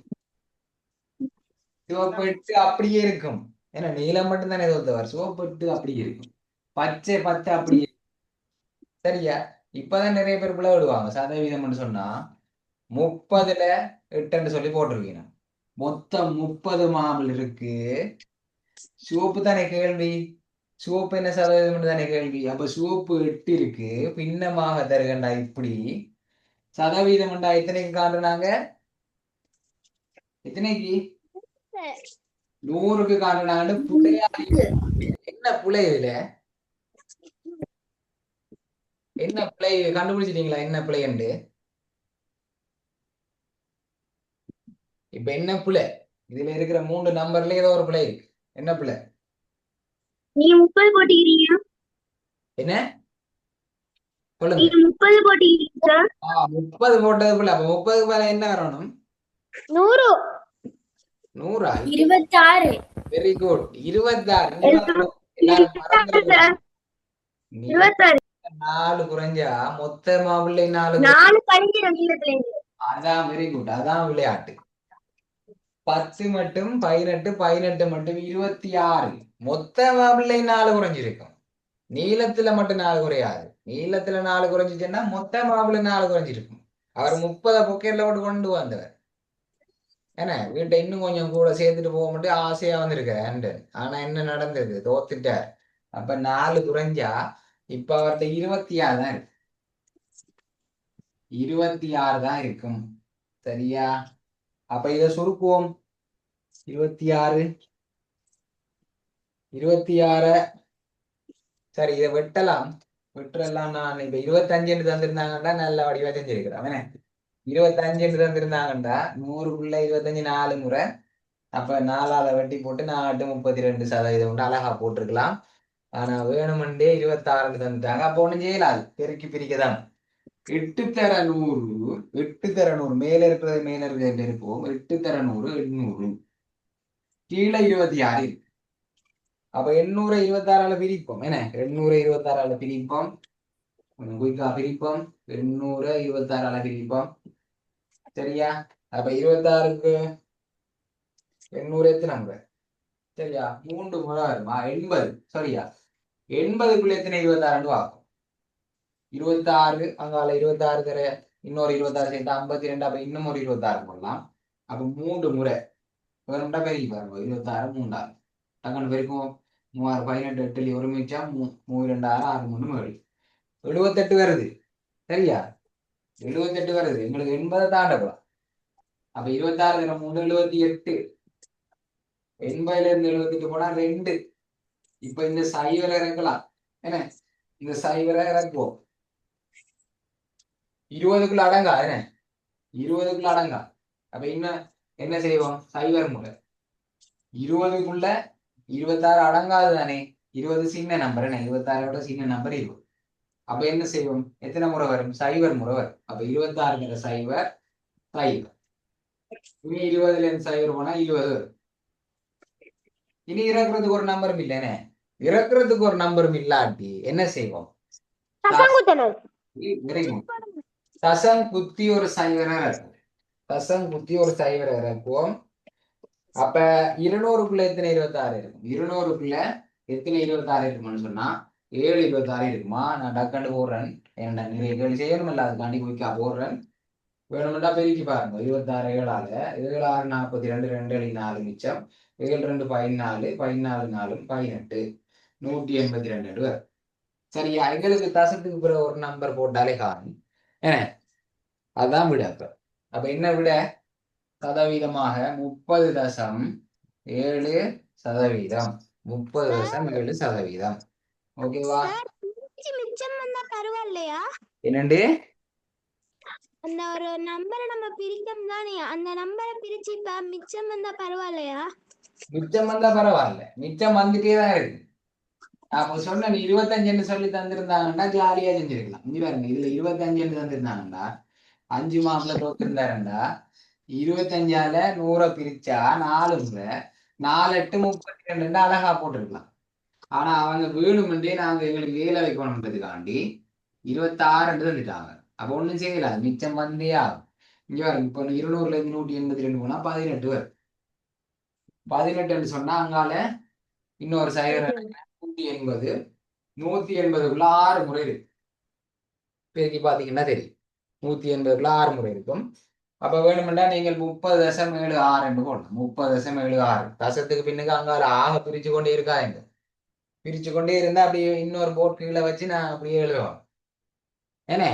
சிவப்பு 8 அப்படியே இருக்கும். ஏன்னா நீளம் மட்டும் தானே தோத்தவர், சிவப்பு 8 அப்படியே இருக்கும். பச்சை 10 அப்படியே. சரியா? இப்பதான் நிறைய பேர் பிள்ளை விடுவாங்க. சதவீதம்னு சொன்னா 30ல 8 சொல்லி போட்டிருக்கீங்க. மொத்தம் 30 மாவுள் இருக்கு. சிவப்பு தானே கேள்வி, சிவப்பு என்ன சதவீதம் தானே கேள்வி. அப்ப சிவப்பு 8 இருக்கு, பின்னமாக தருகண்டா. இப்படி சதவீதம் எத்தனைக்கு காட்டுனாங்க? எத்தனைக்கு? 100க்கு காட்டுனாங்கன்னு புள்ளையா. என்ன புள்ளை இதுல? என்ன பிழை கண்டுபிடிச்சிட்டீங்களா? என்ன பிழைண்டு? இப்ப என்ன பிழை? இதுல இருக்கிற 3 நம்பர்ல ஏதோ ஒரு பிழை இருக்கு. என்ன பிழை? நீங்க 30 போட்டுக்கிறீங்க. என்ன சொல்லுங்க? நீங்க 30 போட்டுக்கிறீங்க சார். 30 போட்டது பிள்ளை. அப்ப 30க்கு மேல என்ன வரணும்? 100. 100ஆ? 26. Very good, 26. எல்லாரும் மறந்துடக்கூடாது. 26. 4 குறைஞ்சா மொத்த மாவுள்ள 4. 4 கழிஞ்சிடும் நீளத்துல இருந்து. அதான் வெரி குட், அதான் விளையாட்டு. 10 மட்டும் 18, 18 மட்டும் 26. மொத்த மாவுள்ள 4 குறைஞ்சிருக்கும். நீளத்துல மட்டும் 4 குறையாது. நீளத்துல 4 குறைஞ்சிச்சுன்னா மொத்த மாவுள்ள 4 குறைஞ்சிருக்கும். அவர் 30 பொக்கெட்ல போட்டு கொண்டு வந்தவர். ஏன்னா வீட்டை இன்னும் கொஞ்சம் கூட சேர்த்துட்டு போக மட்டும் ஆசையா வந்திருக்காரு. ஆனா என்ன நடந்தது? தோத்துட்டார். அப்ப 4 குறைஞ்சா இப்ப அவர்கிட்ட 26 தான் இருக்கு. 26 தான் இருக்கும். சரியா? அப்ப இதை சுருக்குவோம். 26, 26. சரி, இதை வெட்டலாம். வெட்டலாம். நான் இப்ப 25 தந்திருந்தாங்கடா நல்ல வடிவா செஞ்சிருக்கிறேன். 25 தந்திருந்தாங்கடா 100க்குள்ள 25 4 முறை. அப்ப 4ஆல வெட்டி போட்டு 4 32% அழகா போட்டிருக்கலாம். ஆனா வேணுமெண்டே 26 தந்துட்டாங்க. அப்ப ஒண்ணும் செய்யலாது, பெருக்கி பிரிக்கதான். 8 தர 100, 8 தர 100 மேல இருக்கிறது மேல இருக்கிறது இருப்போம். 8 தர 100 800, கீழே 26. அப்ப 800 26ஆல பிரிப்போம். என்ன 800 26ஆல பிரிப்போம். குயிக்கா பிரிப்போம். 800 26ஆல பிரிப்போம். சரியா? அப்ப 26க்கு 800 எத்தனை முறை? சரியா? 3 முறை வருமா? 80. சரியா? 80க்குள்ள எத்தனை 26 ஆகும்? 26 அங்கால 26 தர இன்னொரு 26 சேர்த்து 52. அப்ப இன்னும் ஒரு 26 போடலாம். அப்ப 3 முறை வேணும்டா பெருகி பாருங்க. 26 3 டக்குனு பெருக்கும். 3 18 8 ஒரு மிச்சம் 3 2 6 3 7 78 வருது. சரியா? 78 வருது. எங்களுக்கு 80 தாண்டப்பலாம். அப்ப 26 தர 3 78. 80ல இருந்து 78 போனா 2. இப்ப இந்த சைவரை இறக்கலாம். என்ன இந்த சைவரை இறக்குவோம். 20க்குள்ள அடங்கா. என்ன 20க்குள்ள அடங்கா. அப்ப இன்னும் என்ன செய்வோம்? சைவர் முறை 20க்குள்ள 26 அடங்காது தானே. 20 சின்ன நம்பர். என்ன 26 சின்ன நம்பர் 20. அப்ப என்ன செய்வோம்? எத்தனை முறை வரும்? சைவர் முறை வரும். அப்ப 26 சைவர் சைவர். இனி 20ல இருந்து 0 போனா 20 வரும். இனி இறக்குறதுக்கு ஒரு நம்பரும் இல்லைனே. இறக்குறதுக்கு ஒரு நம்பரும் இல்லாட்டி என்ன செய்வோம்? தசங்குத்தனம். விரைவும் தசம் குத்தி ஒரு சைவரை இறக்கும். தசம் குத்தி ஒரு சைவரை இறக்குவோம். அப்ப 200க்குள்ள எத்தனை 26 இருக்கும்? 200க்குள்ள எத்தனை 26 இருக்கும்னு சொன்னா 7 26 இருக்குமா? நான் டக்காண்டு போடுறேன். ஏன்டா நிறைய கேள்வி செய்யணும் இல்ல, அதுக்காண்டி குயிக்கா போடுறேன். வேணுமெண்டா பெருக்கி பாருங்க. 26 7ஆல 7 6 42 2 7 4 மிச்சம் 7 2 14 14 4 18 182 வரும். சரியா? எங்களுக்கு தசத்துக்கு பிறகு ஒரு நம்பர் போட்டாலே காணும். ஏன்னா அதான் விட. அப்ப என்ன விட? சதவீதமாக 30.7%. 30.7%. ஓகேவா? மிச்சம் வந்தா பரவாயில்லையா? என்னண்டு? அந்த ஒரு நம்பரை நம்ம பிரிக்கும் தானே, அந்த நம்பரை பிரிச்சு இப்ப மிச்சம் வந்தா பரவாயில்லையா? மிச்சம் வந்தா பரவாயில்ல, மிச்சம் வந்துட்டே தான் இருக்கு. அப்ப சொன்ன 25 சொல்லி தந்திருந்தாங்கன்னா ஜாலியா செஞ்சிருக்கலாம். இங்க பாருங்க, இதுல 25 தந்திருந்தாங்கன்னா 5 மார்க்ல தோத்திருந்தாருண்டா 25ஆல 100 பிரிச்சா 4 முறை 4 8 32 அழகா போட்டிருக்கலாம். ஆனா அவங்க வேணுமென்றே நாங்க எங்களுக்கு வேலை வைக்கணும்ன்றதுக்காண்டி 26 தந்துட்டாங்க. அப்ப ஒண்ணும் செய்யல, மிச்சம் வந்தே ஆகும். இங்க பாருங்க, இப்ப 200ல இருந்து 182 போனா 18 வரும். 18 சொன்னா அங்கால இன்னொரு சைவர் 180. 180க்குள்ள 6 முறை இருக்கு. பெருக்கி பாத்தீங்கன்னா தெரியும். 180க்குள்ள 6 முறை இருக்கும். அப்ப வேணுமெண்டா நீங்கள் 30.76 என்று போடணும். 30.76 தசத்துக்கு பின்னுக்கு அங்கால ஆக பிரிச்சு கொண்டே இருக்காங்க. பிரிச்சு கொண்டே இருந்தா அப்படியே இன்னொரு போட் கீழே வச்சு நான் அப்படியே எழுதுவோம். ஏனே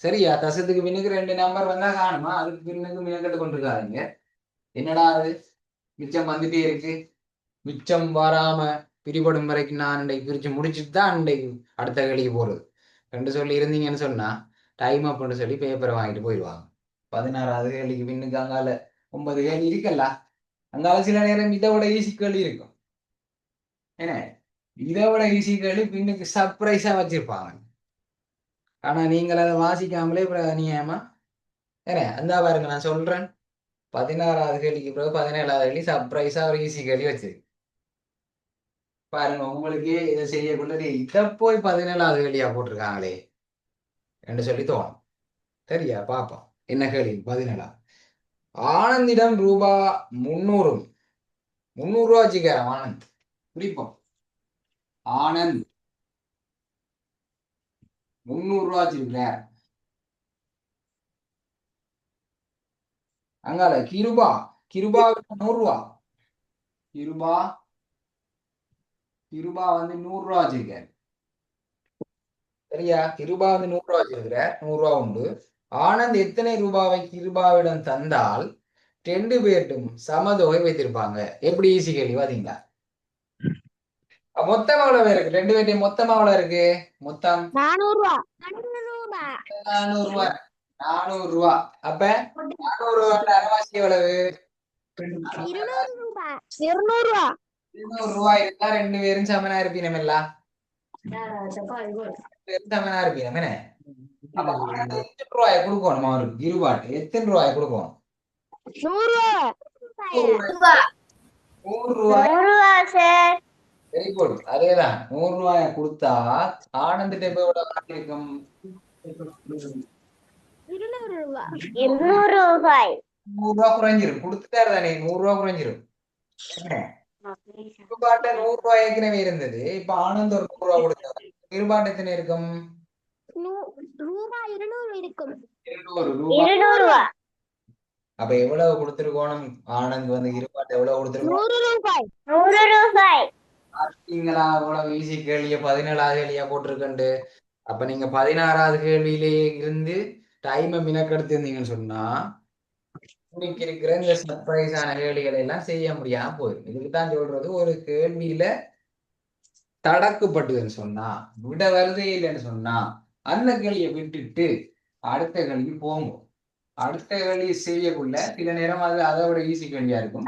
சரியா? தசத்துக்கு பின்னுக்கு 2 நம்பர் வந்தா காணுமா? அதுக்கு பின்னுக்கு மேற்கட்டு கொண்டிருக்காங்க. என்னடா அது மிச்சம் வந்துட்டே இருக்கு. மிச்சம் வராம பிரிபடும் வரைக்கும் நான் இன்றைக்கு பிரிச்சு முடிச்சுட்டு தான் இன்றைக்கு அடுத்த கேள்விக்கு போறது ரெண்டு சொல்லி இருந்தீங்கன்னு சொன்னா டைம் அப்னு சொல்லி பேப்பரை வாங்கிட்டு போயிடுவாங்க. 16வது கேள்விக்கு பின்னுக்கு அங்கால 9 கேள்வி இருக்கல்ல, அங்கால சில நேரம் இதை விட ஈஸி கேள்வி இருக்கும். ஏன்னா இதை விட ஈஸி கேள்வி பின்னுக்கு சர்ப்ரைஸா வச்சிருப்பாங்க. ஆனா நீங்கள் அதை வாசிக்காமலே நியாயமா ஏன்னா அந்த பாருங்க, நான் சொல்றேன் 16வது கேள்விக்கு பிறகு 17வது கேள்வி சர்ப்ரைஸா ஒரு ஈஸி கேள்வி வச்சிருக்கு பாருங்க. உங்களுக்கு இதை செய்யக்குள்ள இதை போய் 17வது கேள்வியா போட்டிருக்காங்களே என்று சொல்லி தோணும். சரியா? பாப்போம் என்ன கேள்வி. 17 ஆனந்திடம் ரூபா 300 ரூபா வச்சுக்கிறேன். ஆனந்த் பிடிப்போம். ஆனந்த் 300 ரூபா வச்சிருக்கிறார். அங்கால கிருபா 100 ரூபா. கிருபா வந்து 100 ரூபா வச்சிருக்காரு. சரியா? கிருபா வந்து 100 ரூபா வச்சிருக்கிற. 100 ரூபா உண்டு. ஆனந்த் எத்தனை ரூபாவை கிருபாவிடம் தந்தால் 2 பேர்ட்டும் சமதொகை வைத்திருப்பாங்க? எப்படி ஈஸி கேள்வி பாத்தீங்களா? மொத்தம் எவ்வளவு இருக்கு? 2 பேர்ட்டையும் மொத்தம் எவ்வளவு இருக்கு? மொத்தம் 400 ரூபா. 400 ரூபாய். 400 ரூபா. அப்ப 400 ரூபாய் அரைவாசி எவ்வளவு? 200 ரூபா. 200 ரூபா. 200 ரூபாய் இருந்தா 2 பேரும் சமனா இருப்பீனம் இல்ல? சமனா இருப்பீனம் என்ன? அப்ப எத்தனை ரூபாய் கொடுக்கணும் அவருக்கு? இருபாட்டு எத்தனை ரூபாய் கொடுக்கணும்? 100 ரூபா. 100 ரூபாய். 100 ரூபா சார். Very good. அதேதான். 100 ரூபாய கொடுத்தா ஆனந்த் டெம்போ இருக்கும் 200 ரூபா. 200 ரூபாய். 100 ரூபாய் குறைஞ்சிரும். கொடுத்துட்டாரு தானே, 100 ரூபாய் குறைஞ்சிரும். இருபாட்ட 100 ரூபாய் ஏற்கனவே இருந்தது. இப்ப ஆனந்த் ஒரு 100 ரூபாய் கொடுத்தாரு. இருபாட்டு எத்தனை இருக்கும்? ரூபா 200 இருக்கும். 200 ரூபாய். அப்ப எவ்வளவு கொடுத்திருக்கோணும்? ஆனந்த் வந்து இருபாட்டு எவ்வளவு கொடுத்திருக்கோம்? 100 ரூபாய். 100 ரூபாய். பார்த்தீங்களா? அவ்வளவு ஈஸி கேள்விய 17வது கேள்வியா போட்டிருக்கண்டு. அப்ப நீங்க 16வது கேள்வியிலேயே இருந்து டைமை மினக்கெடுத்திருந்தீங்கன்னு சொன்னா இன்னைக்கு இருக்கிற இந்த சர்ப்ரைஸான கேள்விகளை எல்லாம் செய்ய முடியாம போயிடும். இதுக்குதான் சொல்றது, ஒரு கேள்வியில தடக்குப்பட்டுதுன்னு சொன்னா, விட வருதே இல்லைன்னு சொன்னா அந்த கேள்வியை விட்டுட்டு அடுத்த கேள்வி போங்க. அடுத்த கேள்வி செய்யக்குள்ள சில நேரம் அது அதை விட ஈஸி கேள்வியா இருக்கும்.